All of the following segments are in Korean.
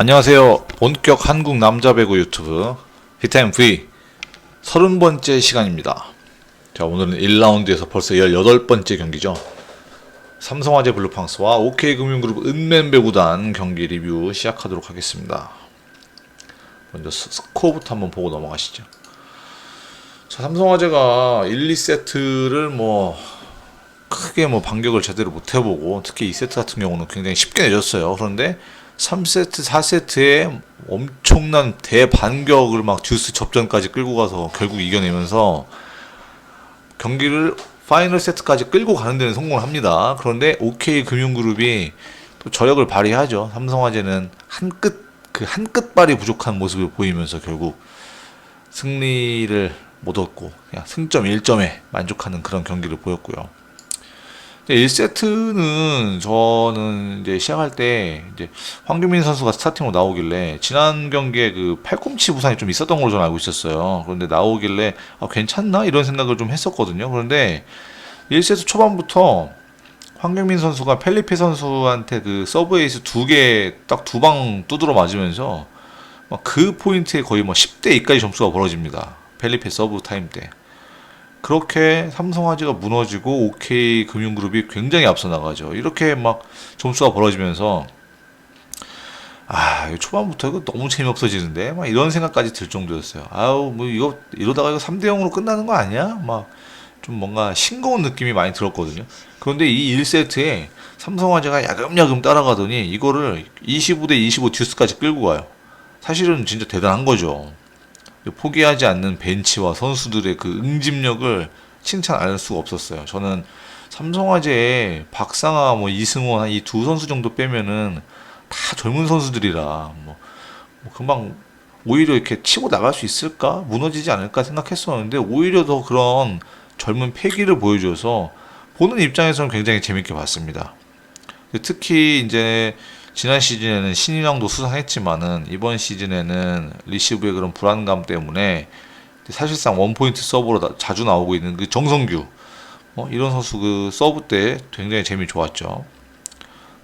안녕하세요. 본격 한국 남자 배구 유튜브 비타임 V 30번째 시간입니다. 자, 오늘은 1라운드에서 벌써 18번째 경기죠. 삼성화재 블루팡스와 OK금융그룹 은맨배구단 경기 리뷰 시작하도록 하겠습니다. 먼저 스코어부터 한번 보고 넘어가시죠. 자, 삼성화재가 1, 2세트를 크게 반격을 제대로 못 해보고, 특히 2세트 같은 경우는 굉장히 쉽게 내줬어요. 그런데 3세트, 4세트에 엄청난 대반격을 듀스 접전까지 끌고 가서 결국 이겨내면서 경기를 파이널 세트까지 끌고 가는 데는 성공을 합니다. 그런데 OK금융그룹이 또 저력을 발휘하죠. 삼성화재는 한 끝발이 부족한 모습을 보이면서 결국 승리를 못 얻고 그냥 승점 1점에 만족하는 그런 경기를 보였고요. 1세트는 저는 이제 시작할 때 이제 황규민 선수가 스타팅으로 나오길래, 지난 경기에 그 팔꿈치 부상이 좀 있었던 걸로 저는 알고 있었어요. 그런데 나오길래 괜찮나? 이런 생각을 좀 했었거든요. 그런데 1세트 초반부터 황규민 선수가 펠리페 선수한테 그 서브 에이스 2개 딱 2방 두드러 맞으면서 그 포인트에 거의 10대 2까지 점수가 벌어집니다. 펠리페 서브 타임 때. 그렇게 삼성화재가 무너지고 OK금융그룹이 굉장히 앞서 나가죠. 이렇게 점수가 벌어지면서 이거 초반부터 이거 너무 재미없어지는데 이런 생각까지 들 정도였어요. 이거 이러다가 이거 3대 0으로 끝나는 거 아니야? 좀 뭔가 싱거운 느낌이 많이 들었거든요. 그런데 이 1세트에 삼성화재가 야금야금 따라가더니 이거를 25대 25 듀스까지 끌고 가요. 사실은 진짜 대단한 거죠. 포기하지 않는 벤치와 선수들의 그 응집력을 칭찬 안 할 수가 없었어요. 저는 삼성화재의 박상아, 이승원 이 두 선수 정도 빼면은 다 젊은 선수들이라 금방 오히려 이렇게 치고 나갈 수 있을까? 무너지지 않을까 생각했었는데 오히려 더 그런 젊은 패기를 보여줘서 보는 입장에서는 굉장히 재밌게 봤습니다. 특히 이제 지난 시즌에는 신인왕도 수상했지만은 이번 시즌에는 리시브의 그런 불안감 때문에 사실상 원포인트 서브로 자주 나오고 있는 그 정성규, 이런 선수 그 서브 때 굉장히 재미 좋았죠.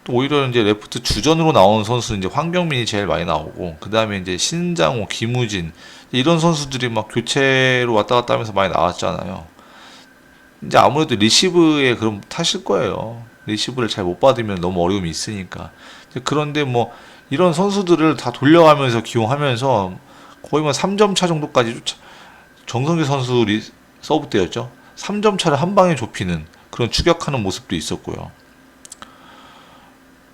또 오히려 이제 레프트 주전으로 나오는 선수는 이제 황경민이 제일 많이 나오고, 그 다음에 이제 신장호, 김우진 이런 선수들이 교체로 왔다 갔다 하면서 많이 나왔잖아요. 이제 아무래도 리시브에 그런 탓일 거예요. 리시브를 잘 못 받으면 너무 어려움이 있으니까. 그런데 이런 선수들을 다 돌려가면서 기용하면서 거의 3점 차 정도까지 정성규 선수 서브 때였죠. 3점 차를 한 방에 좁히는 그런 추격하는 모습도 있었고요.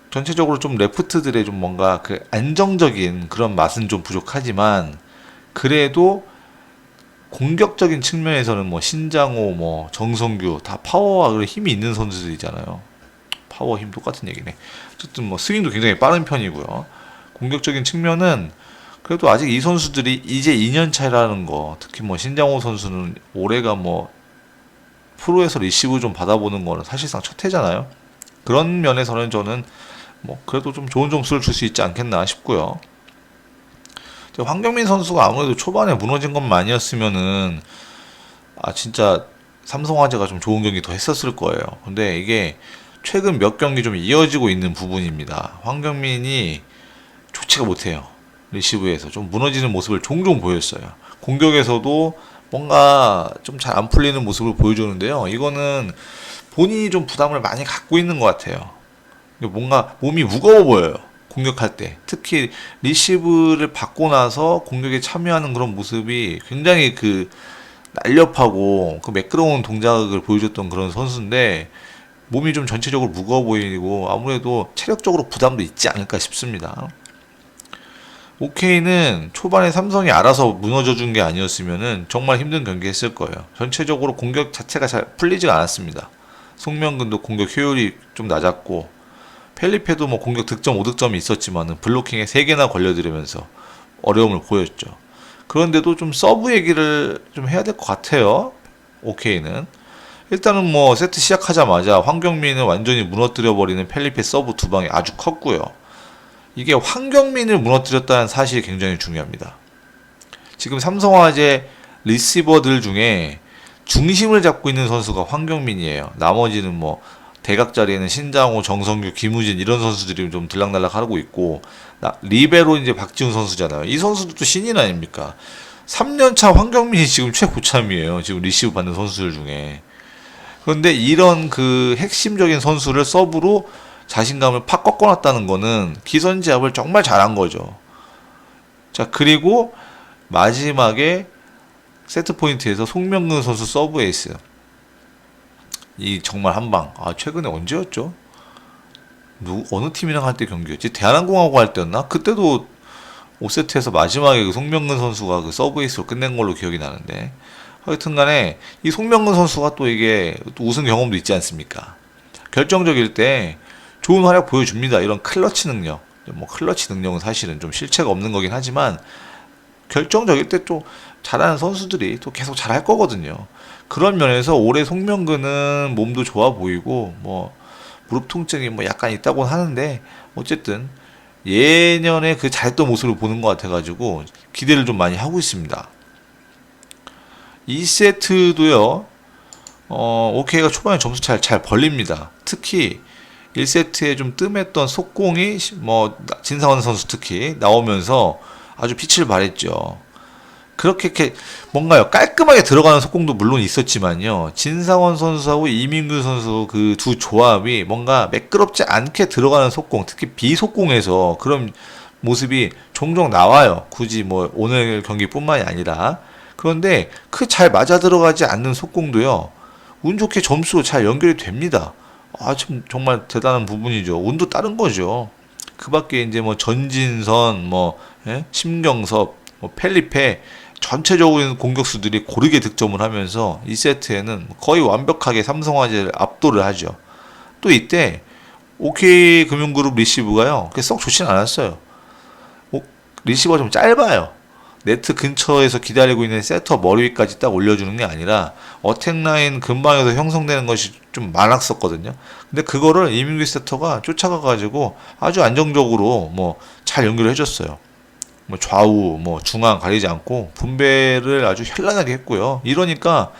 전체적으로 좀 레프트들의 좀 뭔가 그 안정적인 그런 맛은 좀 부족하지만, 그래도 공격적인 측면에서는 신장호, 정성규 다 파워와 힘이 있는 선수들이잖아요. 파워 힘 똑같은 얘기네. 어쨌든 스윙도 굉장히 빠른 편이고요. 공격적인 측면은 그래도 아직 이 선수들이 이제 2년 차라는 거, 특히 신장호 선수는 올해가 프로에서 리시브 좀 받아보는 거는 사실상 첫 해잖아요. 그런 면에서는 저는 그래도 좀 좋은 점수를 줄 수 있지 않겠나 싶고요. 황경민 선수가 아무래도 초반에 무너진 것만 아니었으면은 진짜 삼성화재가 좀 좋은 경기 더 했었을 거예요. 근데 이게 최근 몇 경기 좀 이어지고 있는 부분입니다. 황경민이 좋지가 못해요. 리시브에서 좀 무너지는 모습을 종종 보였어요. 공격에서도 뭔가 좀 잘 안 풀리는 모습을 보여주는데요. 이거는 본인이 좀 부담을 많이 갖고 있는 것 같아요. 뭔가 몸이 무거워 보여요. 공격할 때. 특히 리시브를 받고 나서 공격에 참여하는 그런 모습이 굉장히 날렵하고 매끄러운 동작을 보여줬던 그런 선수인데, 몸이 좀 전체적으로 무거워 보이고 아무래도 체력적으로 부담도 있지 않을까 싶습니다. OK는 초반에 삼성이 알아서 무너져 준 게 아니었으면은 정말 힘든 경기 했을 거예요. 전체적으로 공격 자체가 잘 풀리지가 않았습니다. 송명근도 공격 효율이 좀 낮았고, 펠리페도 공격 득점 5득점이 있었지만은 블로킹에 3개나 걸려들으면서 어려움을 보였죠. 그런데도 좀 서브 얘기를 좀 해야 될 것 같아요. OK는 일단은 세트 시작하자마자 황경민을 완전히 무너뜨려버리는 펠리페 서브 2방이 아주 컸고요. 이게 황경민을 무너뜨렸다는 사실이 굉장히 중요합니다. 지금 삼성화재 리시버들 중에 중심을 잡고 있는 선수가 황경민이에요. 나머지는 대각 자리에는 신장호, 정성규, 김우진 이런 선수들이 좀 들락날락 하고 있고, 리베로 이제 박지훈 선수잖아요. 이 선수도 또 신인 아닙니까? 3년차 황경민이 지금 최고참이에요. 지금 리시브 받는 선수들 중에. 그런데 이런 그 핵심적인 선수를 서브로 자신감을 팍 꺾어놨다는 거는 기선제압을 정말 잘한 거죠. 자, 그리고 마지막에 세트 포인트에서 송명근 선수 서브 에이스. 이 정말 한방. 아, 최근에 언제였죠? 어느 팀이랑 할 때 경기였지? 대한항공하고 할 때였나? 그때도 5세트에서 마지막에 그 송명근 선수가 그 서브 에이스로 끝낸 걸로 기억이 나는데, 하여튼 간에 이 송명근 선수가 또 이게 또 우승 경험도 있지 않습니까? 결정적일 때 좋은 활약 보여줍니다. 이런 클러치 능력. 뭐 클러치 능력은 사실은 좀 실체가 없는 거긴 하지만 결정적일 때 또 잘하는 선수들이 또 계속 잘할 거거든요. 그런 면에서 올해 송명근은 몸도 좋아 보이고 뭐 무릎 통증이 뭐 약간 있다고 하는데 어쨌든 예년에 그 잘했던 모습을 보는 것 같아가지고 기대를 좀 많이 하고 있습니다. 2세트도요. 오케이가 초반에 점수 잘 벌립니다. 특히 1세트에 좀 뜸했던 속공이 뭐 진상원 선수 특히 나오면서 아주 빛을 발했죠. 그렇게 이렇게 뭔가요 깔끔하게 들어가는 속공도 물론 있었지만요. 진상원 선수하고 이민규 선수 그 두 조합이 뭔가 매끄럽지 않게 들어가는 속공, 특히 비속공에서 그런 모습이 종종 나와요. 굳이 뭐 오늘 경기뿐만이 아니라. 그런데 그 잘 맞아 들어가지 않는 속공도요. 운 좋게 점수로 잘 연결이 됩니다. 아, 참 정말 대단한 부분이죠. 운도 따른 거죠. 그 밖에 이제 뭐 전진선, 뭐 심경섭, 뭐 펠리페 전체적인 공격수들이 고르게 득점을 하면서 2세트에는 거의 완벽하게 삼성화재를 압도를 하죠. 또 이때 OK 금융그룹 리시브가요. 그렇게 썩 좋진 않았어요. 리시버가 좀 짧아요. 네트 근처에서 기다리고 있는 세터 머리 위까지 딱 올려주는 게 아니라 어택라인 근방에서 형성되는 것이 좀 많았었거든요. 근데 그거를 이민규 세터가 쫓아가가지고 아주 안정적으로 뭐 잘 연결을 해줬어요. 뭐 좌우, 뭐 중앙 가리지 않고 분배를 아주 현란하게 했고요. 이러니까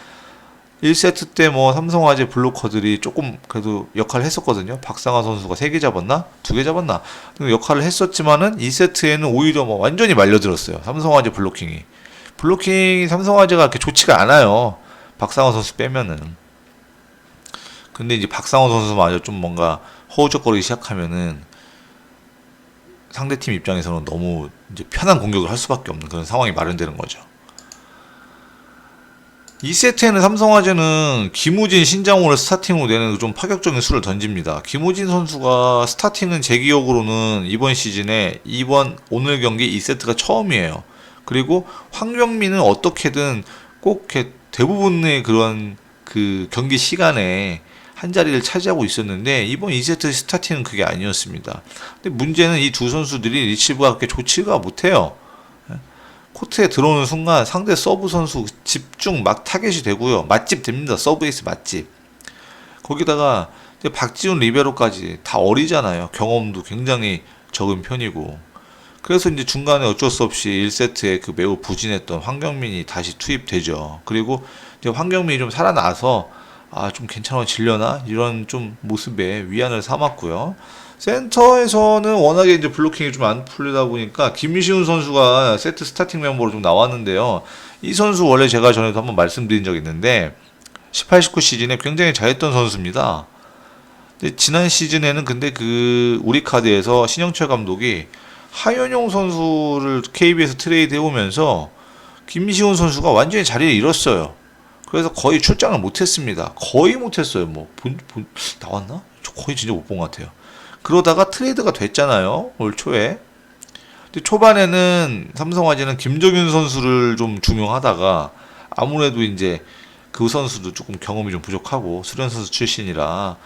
1세트 때 뭐 삼성화재 블로커들이 조금 그래도 역할을 했었거든요. 박상하 선수가 3개 잡았나? 2개 잡았나? 역할을 했었지만은 2세트에는 오히려 뭐 완전히 말려들었어요. 삼성화재 블로킹이 삼성화재가 그렇게 좋지가 않아요. 박상하 선수 빼면은. 근데 이제 박상호 선수마저 좀 뭔가 허우적거리기 시작하면은 상대팀 입장에서는 너무 이제 편한 공격을 할 수밖에 없는 그런 상황이 마련되는 거죠. 2세트에는 삼성화재는 김우진, 신장호를 스타팅으로 내는 좀 파격적인 수를 던집니다. 김우진 선수가 스타팅은 제 기억으로는 이번 시즌에 오늘 경기 2세트가 처음이에요. 그리고 황경민은 어떻게든 꼭 이렇게 대부분의 그런 그 경기 시간에 한 자리를 차지하고 있었는데 이번 2세트 스타팅은 그게 아니었습니다. 근데 문제는 이 두 선수들이 리시브가 그렇게 좋지가 못해요. 코트에 들어오는 순간 상대 서브 선수 집중 막 타겟이 되고요. 맛집 됩니다. 서브 에이스 맛집. 거기다가 박지훈 리베로까지 다 어리잖아요. 경험도 굉장히 적은 편이고. 그래서 이제 중간에 어쩔 수 없이 1세트에 그 매우 부진했던 황경민이 다시 투입되죠. 그리고 이제 황경민이 좀 살아나서 좀 괜찮아지려나? 이런 좀 모습에 위안을 삼았고요. 센터에서는 워낙에 이제 블로킹이 좀 안 풀리다 보니까 김시훈 선수가 세트 스타팅 멤버로 좀 나왔는데요. 이 선수 원래 제가 전에도 한번 말씀드린 적이 있는데 18, 19 시즌에 굉장히 잘했던 선수입니다. 근데 지난 시즌에는 근데 그 우리카드에서 신영철 감독이 하현용 선수를 KB에서 트레이드 해오면서 김시훈 선수가 완전히 자리를 잃었어요. 그래서 거의 출장을 못했습니다. 거의 못했어요. 뭐 나왔나? 거의 진짜 못 본 것 같아요. 그러다가 트레이드가 됐잖아요. 올 초에. 근데 초반에는 삼성화재는 김정윤 선수를 좀 중용하다가 아무래도 이제 그 선수도 조금 경험이 좀 부족하고 수련 선수 출신이라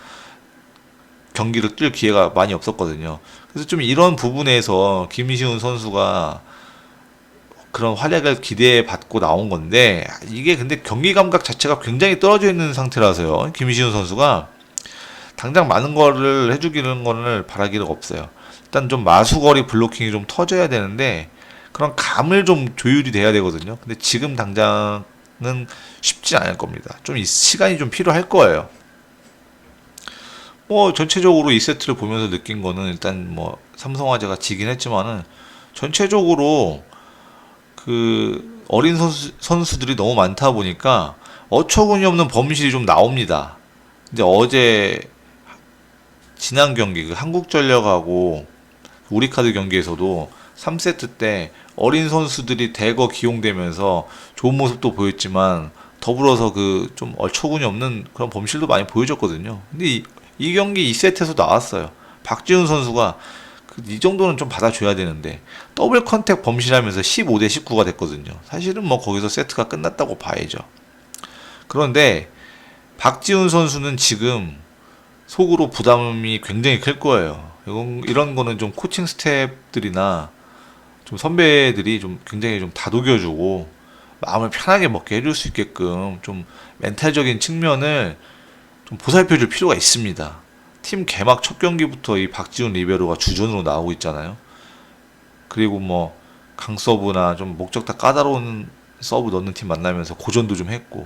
경기를 뛸 기회가 많이 없었거든요. 그래서 좀 이런 부분에서 김시훈 선수가 그런 활약을 기대받고 나온 건데 이게 근데 경기 감각 자체가 굉장히 떨어져 있는 상태라서요. 김시훈 선수가 당장 많은 거를 해주기는 거를 바라기는 없어요. 일단 좀 마수거리 블로킹이 좀 터져야 되는데 그런 감을 좀 조율이 돼야 되거든요. 근데 지금 당장은 쉽지 않을 겁니다. 좀 시간이 좀 필요할 거예요. 뭐 전체적으로 이 세트를 보면서 느낀 거는 일단 뭐 삼성화재가 지긴 했지만은 전체적으로 그 어린 선수들이 너무 많다 보니까 어처구니 없는 범실이 좀 나옵니다. 근데 어제 지난 경기 그 한국전력하고 우리카드 경기에서도 3세트 때 어린 선수들이 대거 기용되면서 좋은 모습도 보였지만 더불어서 그 좀 어처구니 없는 그런 범실도 많이 보여줬거든요. 근데 이 경기 2세트에서 나왔어요. 박지훈 선수가 이 정도는 좀 받아줘야 되는데 더블 컨택 범실하면서 15대 19가 됐거든요. 사실은 뭐 거기서 세트가 끝났다고 봐야죠. 그런데 박지훈 선수는 지금 속으로 부담이 굉장히 클 거예요. 이런 거는 좀 코칭 스태프들이나 좀 선배들이 좀 굉장히 좀 다독여주고 마음을 편하게 먹게 해줄 수 있게끔 좀 멘탈적인 측면을 좀 보살펴줄 필요가 있습니다. 팀 개막 첫 경기부터 이 박지훈 리베로가 주전으로 나오고 있잖아요. 그리고 뭐 강서브나 좀 목적타 까다로운 서브 넣는 팀 만나면서 고전도 좀 했고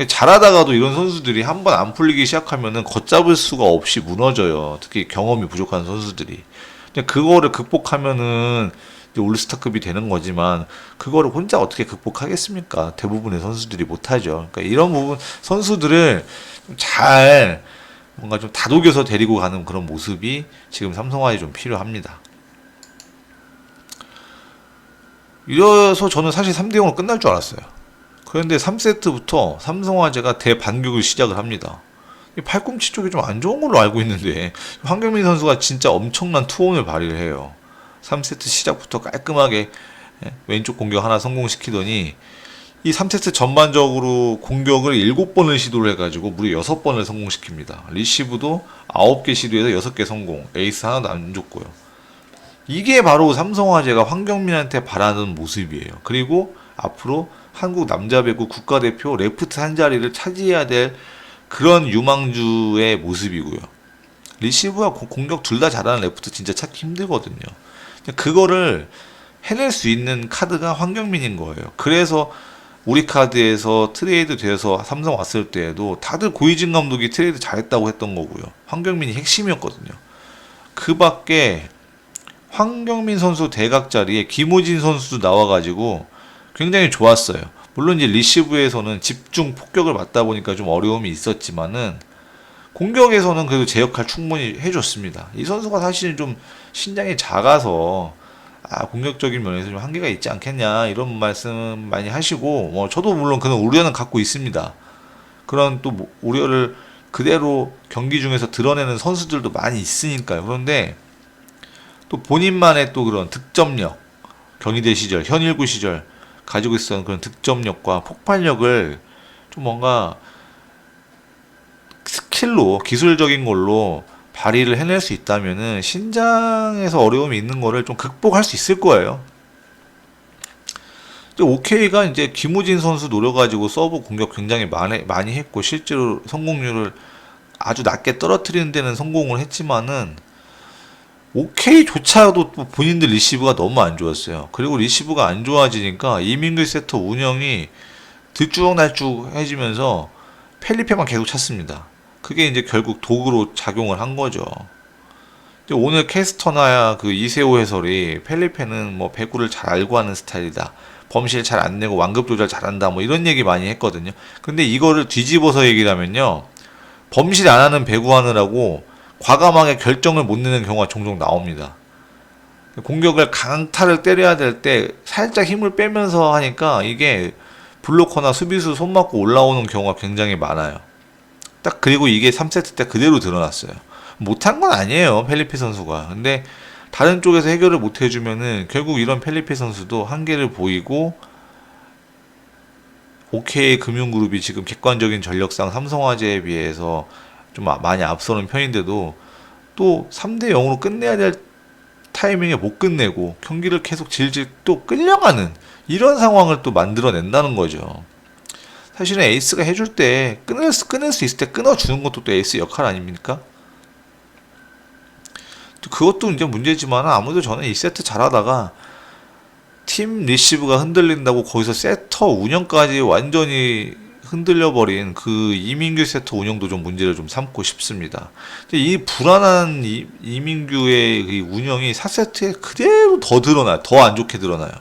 잘하다가도 이런 선수들이 한번 안 풀리기 시작하면은 걷잡을 수가 없이 무너져요. 특히 경험이 부족한 선수들이. 근데 그거를 극복하면은 이제 올스타급이 되는 거지만 그거를 혼자 어떻게 극복하겠습니까? 대부분의 선수들이 못하죠. 그러니까 이런 부분 선수들을 잘 뭔가 좀 다독여서 데리고 가는 그런 모습이 지금 삼성화에 좀 필요합니다. 이래서 저는 사실 3대 0으로 끝날 줄 알았어요. 그런데 3세트부터 삼성화재가 대반격을 시작을 합니다. 이 팔꿈치 쪽이 좀 안 좋은 걸로 알고 있는데 황경민 선수가 진짜 엄청난 투혼을 발휘를 해요. 3세트 시작부터 깔끔하게 왼쪽 공격 하나 성공시키더니 이 3세트 전반적으로 공격을 7번을 시도를 해가지고 무려 6번을 성공시킵니다. 리시브도 9개 시도해서 6개 성공, 에이스 하나도 안 줬고요. 이게 바로 삼성화재가 황경민한테 바라는 모습이에요. 그리고 앞으로 한국 남자 배구 국가대표 레프트 한 자리를 차지해야 될 그런 유망주의 모습이고요. 리시브와 공격 둘 다 잘하는 레프트 진짜 찾기 힘들거든요. 그거를 해낼 수 있는 카드가 황경민인 거예요. 그래서 우리 카드에서 트레이드 돼서 삼성 왔을 때에도 다들 고이진 감독이 트레이드 잘했다고 했던 거고요. 황경민이 핵심이었거든요. 그 밖에 황경민 선수 대각 자리에 김호진 선수도 나와가지고 굉장히 좋았어요. 물론 이제 리시브에서는 집중 폭격을 맞다 보니까 좀 어려움이 있었지만은 공격에서는 그래도 제 역할 충분히 해줬습니다. 이 선수가 사실은 좀 신장이 작아서 공격적인 면에서 좀 한계가 있지 않겠냐 이런 말씀 많이 하시고 저도 물론 그런 우려는 갖고 있습니다. 그런 또 우려를 그대로 경기 중에서 드러내는 선수들도 많이 있으니까요. 그런데 또 본인만의 또 그런 득점력, 경희대 시절, 현일구 시절 가지고 있었던 그런 득점력과 폭발력을 좀 뭔가 스킬로 기술적인 걸로 발휘를 해낼 수 있다면은 신장에서 어려움이 있는 거를 좀 극복할 수 있을 거예요. OK가 이제 김우진 선수 노려가지고 서브 공격 굉장히 많이 했고 실제로 성공률을 아주 낮게 떨어뜨리는 데는 성공을 했지만은 OK조차도 또 본인들 리시브가 너무 안 좋았어요. 그리고 리시브가 안 좋아지니까 이민규 세터 운영이 들쭉날쭉해지면서 펠리페만 계속 찼습니다. 그게 이제 결국 도구로 작용을 한 거죠. 오늘 캐스터나 그 이세호 해설이 펠리페는 뭐 배구를 잘 알고 하는 스타일이다. 범실 잘 안 내고 완급 조절 잘한다. 뭐 이런 얘기 많이 했거든요. 근데 이거를 뒤집어서 얘기를 하면요. 범실 안 하는 배구 하느라고 과감하게 결정을 못 내는 경우가 종종 나옵니다. 공격을 강타를 때려야 될 때 살짝 힘을 빼면서 하니까 이게 블로커나 수비수 손 맞고 올라오는 경우가 굉장히 많아요. 딱 그리고 이게 3세트 때 그대로 드러났어요. 못한 건 아니에요, 펠리페 선수가. 근데 다른 쪽에서 해결을 못 해주면은 결국 이런 펠리페 선수도 한계를 보이고 OK 금융그룹이 지금 객관적인 전력상 삼성화재에 비해서 좀 많이 앞서는 편인데도 또 3대 0으로 끝내야 될 타이밍에 못 끝내고 경기를 계속 질질 또 끌려가는 이런 상황을 또 만들어낸다는 거죠. 사실은 에이스가 해줄 때 끊을 수 있을 때 끊어주는 것도 또 에이스 역할 아닙니까? 그것도 이제 문제지만 아무래도 저는 2세트 잘하다가 팀 리시브가 흔들린다고 거기서 세터 운영까지 완전히 흔들려버린 그 이민규 세터 운영도 좀 문제를 좀 삼고 싶습니다. 근데 이 불안한 이민규의 이 운영이 4세트에 그대로 더 드러나요. 더 안 좋게 드러나요.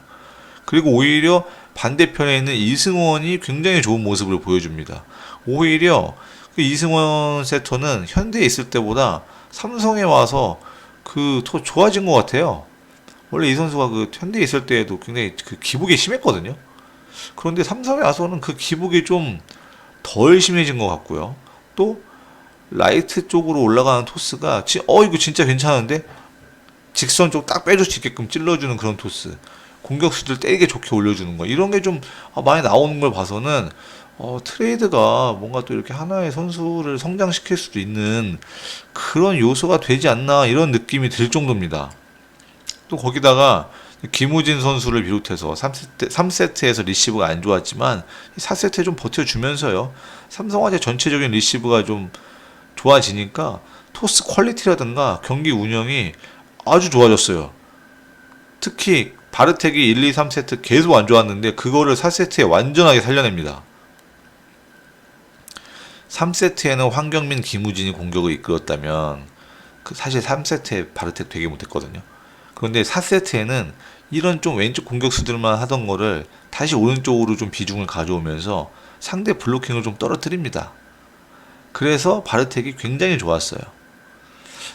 그리고 오히려 반대편에 있는 이승원이 굉장히 좋은 모습을 보여줍니다. 오히려 그 이승원 세터는 현대에 있을 때보다 삼성에 와서 더 좋아진 것 같아요. 원래 이 선수가 그 현대에 있을 때에도 굉장히 그 기복이 심했거든요. 그런데 삼성에 와서는 그 기복이 좀 덜 심해진 것 같고요. 또 라이트 쪽으로 올라가는 토스가 이거 진짜 괜찮은데 직선 쪽 딱 빼줄 수 있게끔 찔러주는 그런 토스, 공격수들 때리게 좋게 올려주는 거, 이런 게 좀 많이 나오는 걸 봐서는 트레이드가 뭔가 또 이렇게 하나의 선수를 성장시킬 수도 있는 그런 요소가 되지 않나, 이런 느낌이 들 정도입니다. 또 거기다가 김우진 선수를 비롯해서 3세트에서 리시브가 안 좋았지만 4세트에 좀 버텨주면서요, 삼성화재 전체적인 리시브가 좀 좋아지니까 토스 퀄리티라든가 경기 운영이 아주 좋아졌어요. 특히 바르텍이 1, 2, 3세트 계속 안 좋았는데 그거를 4세트에 완전하게 살려냅니다. 3세트에는 황경민, 김우진이 공격을 이끌었다면 사실 3세트에 바르텍 되게 못했거든요. 그런데 4세트에는 이런 좀 왼쪽 공격수들만 하던 거를 다시 오른쪽으로 좀 비중을 가져오면서 상대 블로킹을 좀 떨어뜨립니다. 그래서 바르텍이 굉장히 좋았어요.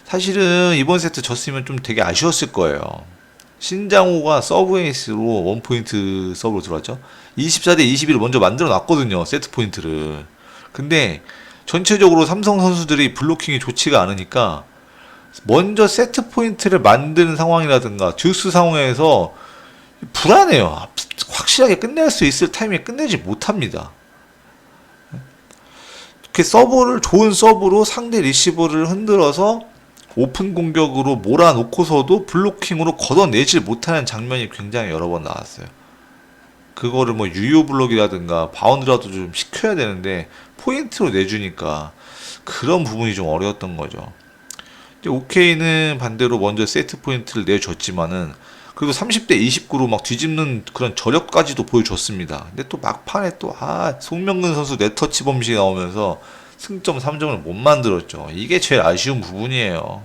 사실은 이번 세트 졌으면 좀 되게 아쉬웠을 거예요. 신장호가 서브 에이스로 원포인트 서브로 들어왔죠. 24대 21을 먼저 만들어 놨거든요, 세트 포인트를. 근데 전체적으로 삼성 선수들이 블로킹이 좋지가 않으니까 먼저 세트 포인트를 만드는 상황이라든가 듀스 상황에서 불안해요. 확실하게 끝낼 수 있을 타이밍에 끝내지 못합니다. 이렇게 좋은 서브로 상대 리시버를 흔들어서 오픈 공격으로 몰아놓고서도 블로킹으로 걷어내질 못하는 장면이 굉장히 여러 번 나왔어요. 그거를 뭐 유효 블록이라든가 바운드라도 좀 시켜야 되는데 포인트로 내주니까 그런 부분이 좀 어려웠던 거죠. 오케이는 반대로 먼저 세트 포인트를 내줬지만은 그래도 30대 29로 막 뒤집는 그런 저력까지도 보여줬습니다. 근데 또 막판에 송명근 선수 네터치 범실이 나오면서 승점 3점을 못 만들었죠. 이게 제일 아쉬운 부분이에요.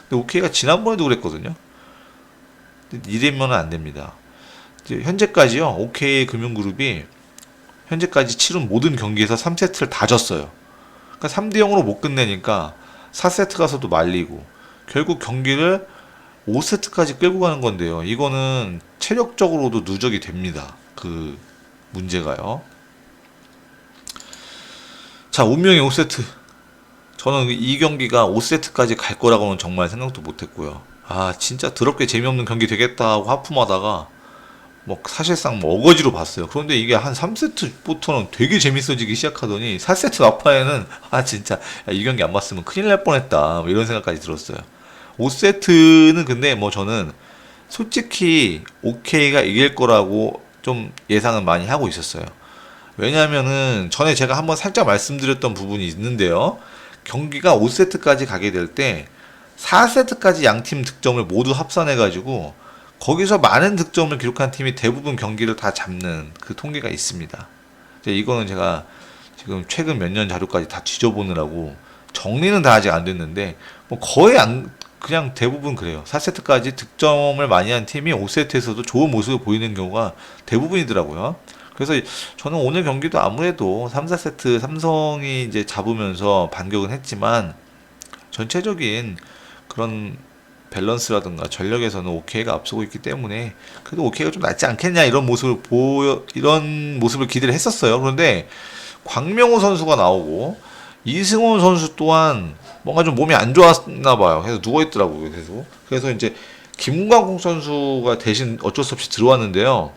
근데 오케이가 지난번에도 그랬거든요. 이러면 안 됩니다. 이제 현재까지요, 오케이 금융그룹이 현재까지 치른 모든 경기에서 3세트를 다 졌어요. 그러니까 3대 0으로 못 끝내니까 4세트 가서도 말리고 결국 경기를 5세트까지 끌고 가는 건데요. 이거는 체력적으로도 누적이 됩니다. 그 문제가요. 자, 운명의 5세트. 저는 이 경기가 5세트까지 갈 거라고는 정말 생각도 못했고요. 진짜 더럽게 재미없는 경기 되겠다 하고 하품하다가 사실상 어거지로 봤어요. 그런데 이게 한 3세트부터는 되게 재밌어지기 시작하더니 4세트 막판에는 진짜 이 경기 안 봤으면 큰일 날 뻔했다, 이런 생각까지 들었어요. 5세트는 근데 저는 솔직히 오케이가 이길 거라고 좀 예상은 많이 하고 있었어요. 왜냐면은 전에 제가 한번 살짝 말씀드렸던 부분이 있는데요. 경기가 5세트까지 가게 될 때 4세트까지 양팀 득점을 모두 합산해가지고 거기서 많은 득점을 기록한 팀이 대부분 경기를 다 잡는 그 통계가 있습니다. 이거는 제가 지금 최근 몇 년 자료까지 다 뒤져보느라고 정리는 다 아직 안 됐는데 거의 그냥 대부분 그래요. 4세트까지 득점을 많이 한 팀이 5세트에서도 좋은 모습을 보이는 경우가 대부분이더라고요. 그래서 저는 오늘 경기도 아무래도 3, 4세트 삼성이 이제 잡으면서 반격은 했지만 전체적인 그런 밸런스라든가 전력에서는 오케이가 앞서고 있기 때문에 그래도 오케이가 좀 낫지 않겠냐, 이런 모습을 기대를 했었어요. 그런데 광명호 선수가 나오고 이승원 선수 또한 뭔가 좀 몸이 안 좋았나 봐요. 그래서 누워 있더라고요. 그래서 이제 김광국 선수가 대신 어쩔 수 없이 들어왔는데요.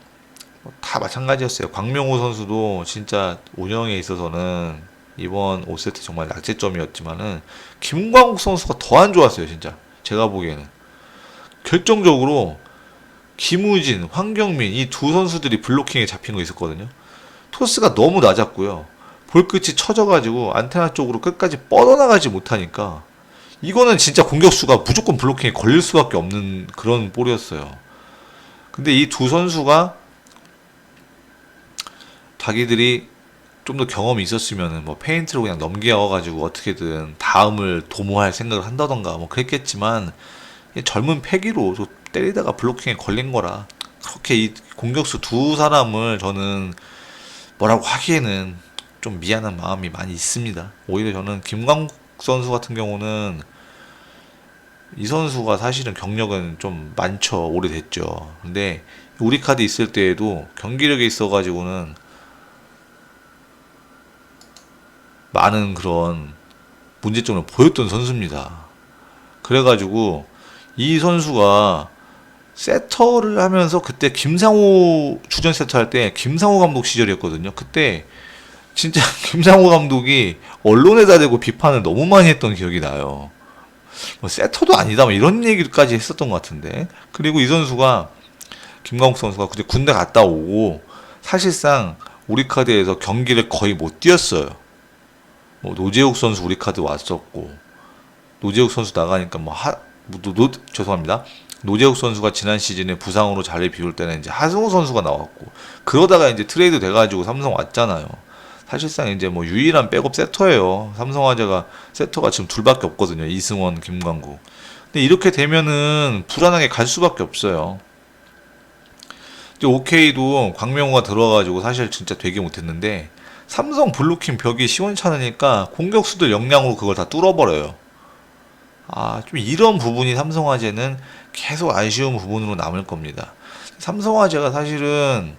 다 마찬가지였어요. 광명호 선수도 진짜 운영에 있어서는 이번 5세트 정말 약재점이었지만은 김광국 선수가 더 안 좋았어요. 진짜 제가 보기에는 결정적으로 김우진, 황경민 이 두 선수들이 블로킹에 잡힌 거 있었거든요. 토스가 너무 낮았고요. 볼끝이 처져가지고 안테나 쪽으로 끝까지 뻗어나가지 못하니까 이거는 진짜 공격수가 무조건 블로킹에 걸릴 수밖에 없는 그런 볼이었어요. 근데 이 두 선수가 자기들이 좀 더 경험이 있었으면은 뭐 페인트로 그냥 넘겨가지고 어떻게든 다음을 도모할 생각을 한다던가 뭐 그랬겠지만 젊은 패기로 또 때리다가 블로킹에 걸린 거라 그렇게 이 공격수 두 사람을 저는 뭐라고 하기에는 좀 미안한 마음이 많이 있습니다. 오히려 저는 김광국 선수 같은 경우는 이 선수가 사실은 경력은 좀 많죠. 오래됐죠. 근데 우리 카드 있을 때에도 경기력에 있어가지고는 많은 그런 문제점을 보였던 선수입니다. 그래가지고 이 선수가 세터를 하면서 그때 김상호 주전 세터 할 때 김상호 감독 시절이었거든요. 그때 진짜 김상호 감독이 언론에다 대고 비판을 너무 많이 했던 기억이 나요. 뭐 세터도 아니다 뭐 이런 얘기까지 했었던 것 같은데. 그리고 이 선수가 김광욱 선수가 그때 군대 갔다 오고 사실상 우리 카드에서 경기를 거의 못 뛰었어요. 뭐 노재욱 선수 우리 카드 왔었고 노재욱 선수 나가니까 죄송합니다. 노재욱 선수가 지난 시즌에 부상으로 자리 비울 때는 이제 하승우 선수가 나왔고 그러다가 이제 트레이드 돼가지고 삼성 왔잖아요. 사실상 이제 뭐 유일한 백업 세터예요. 삼성화재가 세터가 지금 둘밖에 없거든요. 이승원, 김광구. 근데 이렇게 되면은 불안하게 갈 수밖에 없어요. 이제 오케이도 광명호가 들어와가지고 사실 진짜 되게 못했는데 삼성 블루킹 벽이 시원찮으니까 공격수들 역량으로 그걸 다 뚫어버려요. 좀 이런 부분이 삼성화재는 계속 아쉬운 부분으로 남을 겁니다. 삼성화재가 사실은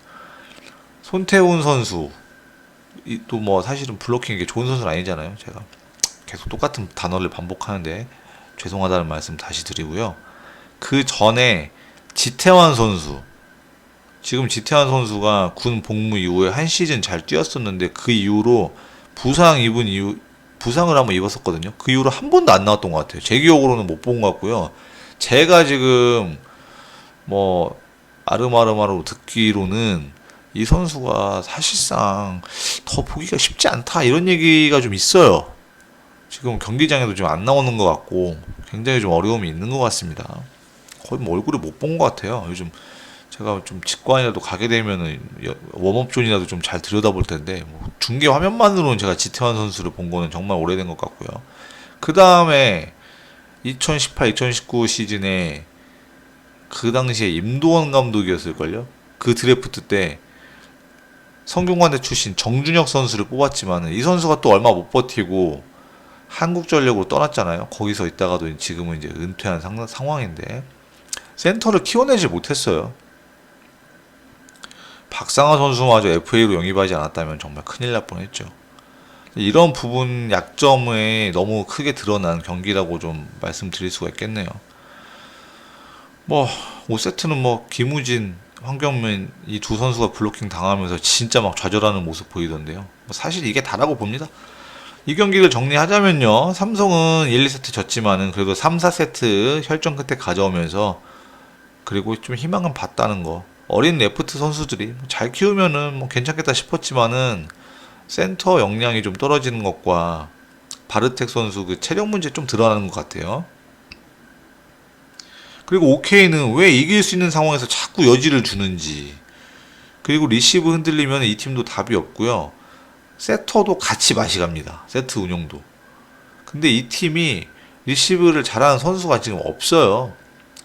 손태훈 선수 또 뭐 사실은 블로킹 게 좋은 선수는 아니잖아요. 제가 계속 똑같은 단어를 반복하는데 죄송하다는 말씀 다시 드리고요. 그 전에 지태환 선수 지금 지태환 선수가 군 복무 이후에 한 시즌 잘 뛰었었는데 그 이후로 부상을 한번 입었었거든요. 그 이후로 한 번도 안 나왔던 것 같아요. 제 기억으로는 못 본 것 같고요. 제가 지금 뭐 아름아름하로 듣기로는 이 선수가 사실상 더 보기가 쉽지 않다 이런 얘기가 좀 있어요. 지금 경기장에도 좀 안 나오는 것 같고 굉장히 좀 어려움이 있는 것 같습니다. 거의 뭐 얼굴을 못 본 것 같아요. 요즘 제가 좀 직관이라도 가게 되면은 웜업 존이라도 좀 잘 들여다볼 텐데 뭐 중계 화면만으로는 제가 지태환 선수를 본 거는 정말 오래된 것 같고요. 그 다음에 2018, 2019 시즌에 그 당시에 임도원 감독이었을걸요. 그 드래프트 때 성균관대 출신 정준혁 선수를 뽑았지만 이 선수가 또 얼마 못 버티고 한국전력으로 떠났잖아요. 거기서 있다가도 지금은 이제 은퇴한 상황인데 센터를 키워내지 못했어요. 박상하 선수마저 FA로 영입하지 않았다면 정말 큰일 날 뻔했죠. 이런 부분 약점에 너무 크게 드러난 경기라고 좀 말씀드릴 수가 있겠네요. 뭐 5세트는 뭐 김우진, 황경민 이 두 선수가 블로킹 당하면서 진짜 막 좌절하는 모습 보이던데요. 뭐 사실 이게 다라고 봅니다. 이 경기를 정리하자면요. 삼성은 1, 2세트 졌지만은 그래도 3, 4세트 혈전 끝에 가져오면서 그리고 좀 희망은 봤다는 거. 어린 레프트 선수들이 잘 키우면은 뭐 괜찮겠다 싶었지만은 센터 역량이 좀 떨어지는 것과 바르텍 선수 그 체력 문제 좀 드러나는 것 같아요. 그리고 오케이는 왜 이길 수 있는 상황에서 자꾸 여지를 주는지. 그리고 리시브 흔들리면 이 팀도 답이 없고요. 세터도 같이 맛이 갑니다. 세트 운영도. 근데 이 팀이 리시브를 잘하는 선수가 지금 없어요.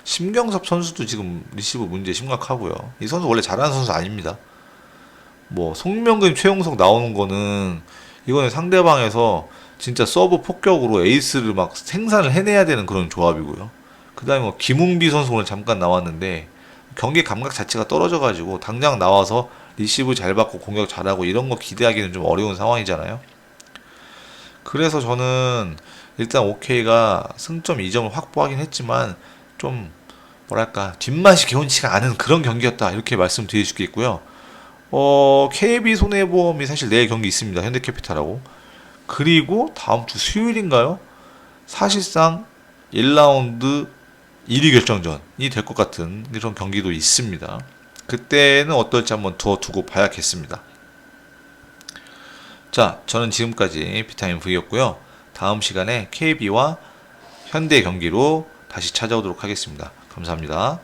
심경섭 선수도 지금 리시브 문제 심각하고요. 이 선수 원래 잘하는 선수 아닙니다. 뭐 송명근, 최용석 나오는 거는 이거는 상대방에서 진짜 서브 폭격으로 에이스를 막 생산을 해내야 되는 그런 조합이고요. 그 다음에 뭐 김웅비 선수 오늘 잠깐 나왔는데 경기 감각 자체가 떨어져가지고 당장 나와서 리시브 잘 받고 공격 잘하고 이런 거 기대하기는 좀 어려운 상황이잖아요. 그래서 저는 일단 OK가 승점 2점을 확보하긴 했지만 좀 뭐랄까 뒷맛이 개운치가 않은 그런 경기였다 이렇게 말씀드릴 수 있고요. KB 손해보험이 사실 내일 경기 있습니다. 현대캐피탈하고. 그리고 다음 주 수요일인가요? 사실상 1라운드 1위 결정전이 될 것 같은 이런 경기도 있습니다. 그때는 어떨지 한번 두고 봐야겠습니다. 자, 저는 지금까지 비타민 V였고요. 다음 시간에 KB와 현대 경기로 다시 찾아오도록 하겠습니다. 감사합니다.